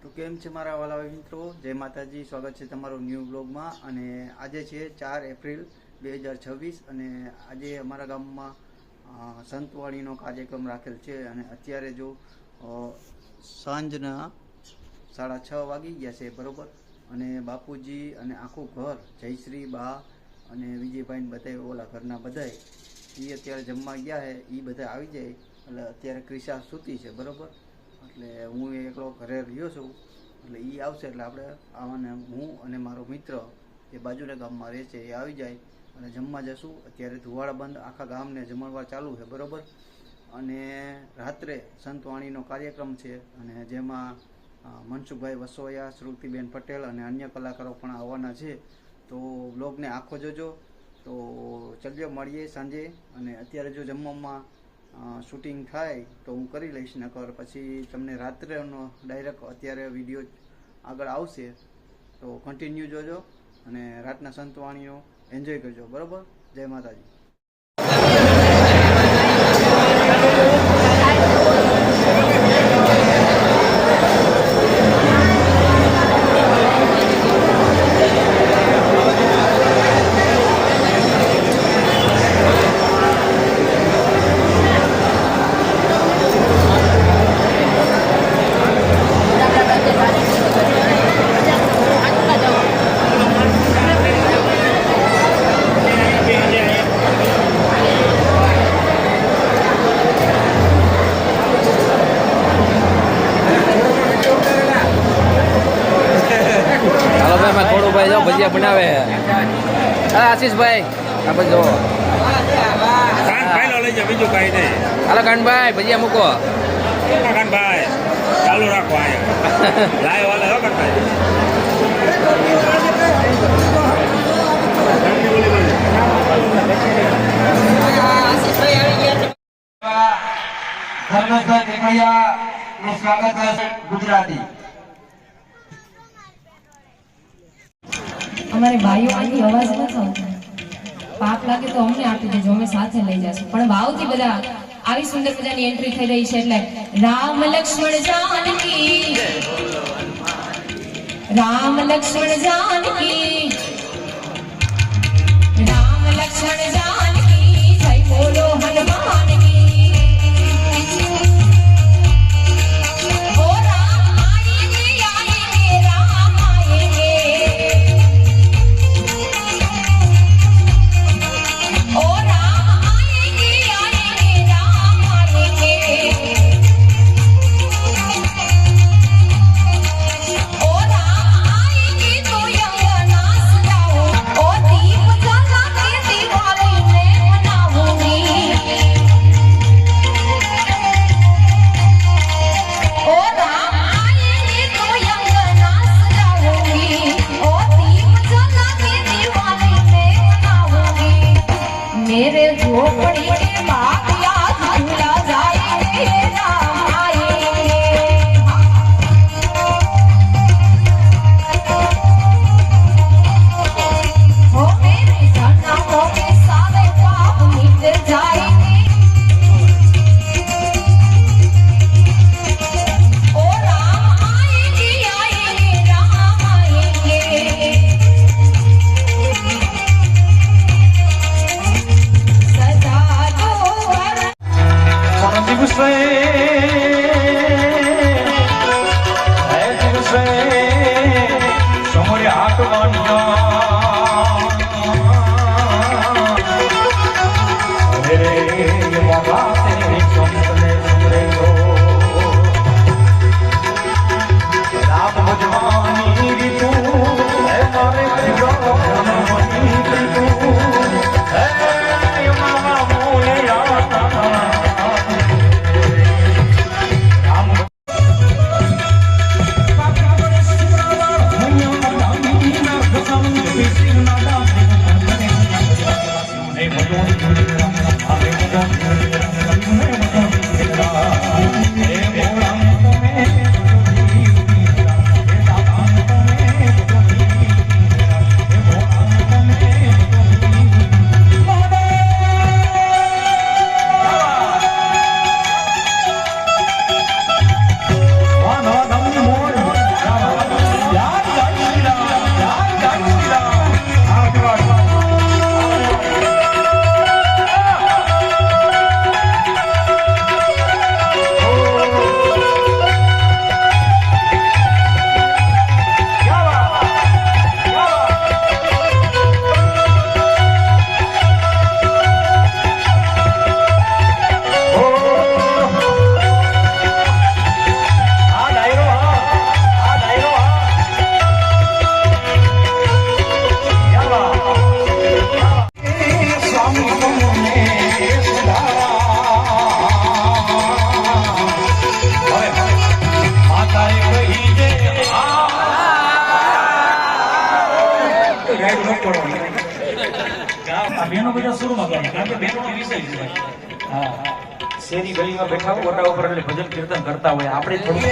તો કેમ છે મારા વાલા મિત્રો, જય માતાજી। સ્વાગત છે તમારું ન્યૂ બ્લોગમાં। અને આજે છે 4 એપ્રિલ 2026 અને આજે અમારા ગામમાં સંતવાણીનો કાર્યક્રમ રાખેલ છે। અને અત્યારે જો સાંજના 6:30 વાગી ગયા છે બરોબર। અને બાપુજી અને આખું ઘર જયશ્રી બા અને વિજયભાઈ બધા ઓલા ઘરના બધા એ અત્યારે જમવા ગયા છે। એ બધા આવી જાય એટલે અત્યારે ક્રિશા સૂતી છે બરોબર। એટલે હું એકલો ઘરે રહ્યો છું એટલે એ આવશે એટલે આપણે આવવાને હું અને મારો મિત્ર એ બાજુના ગામમાં રહે છે એ આવી જાય અને જમવા જશું। અત્યારે ધુવાડા બંધ આખા ગામને જમણવાર ચાલુ છે બરોબર। અને રાત્રે સંતવાણીનો કાર્યક્રમ છે અને જેમાં મનસુખભાઈ વસોયા, શ્રુતિબેન પટેલ અને અન્ય કલાકારો પણ આવવાના છે। તો બ્લોગને આખો જોજો। તો ચલ્યો મળીએ સાંજે। અને અત્યારે જો જમવામાં શૂટિંગ થાય તો હું કરી લઈશ, નકર પછી તમને રાત્રેનો ડાયરેક્ટ અત્યારે વિડીયો આગળ આવશે તો કન્ટિન્યુ જોજો અને રાતના સંતવાણીનો એન્જોય કરજો બરાબર। જય માતાજી। ભજીયા બનાવે આશીષભાઈ આપણે જો કાનભાઈ લઈ જાય, બીજું કઈ નહીં। હાલો કાનભાઈ ભજીયા મૂકો। કાનભાઈ ચાલુ રાખો, અહીંયા લાઈવ વાલે હો કાનભાઈ। સ્વાગત છે ગુજરાતી। અમારે ભાઈઓમાંથી અવાજ ન થતો, પાપ લાગે તો અમને આપી દેજો, અમે સાથે લઈ જશું। પણ ભાવથી બધા આવી સુંદર મજાની એન્ટ્રી થઈ રહી છે એટલે રામ લક્ષ્મણ જાનકી, રામ લક્ષ્મણ જાનકી, રામ લક્ષ્મણ જાનકી, જય બોલો હનુમાન કી। બેનો બધા સુરમાં ગાય કારણ કે બેનો વિષય છે. હા શેરી ગલીમાં બેઠા હોય ઓટા ઉપર એટલે ભજન કીર્તન કરતા હોય આપણે થોડું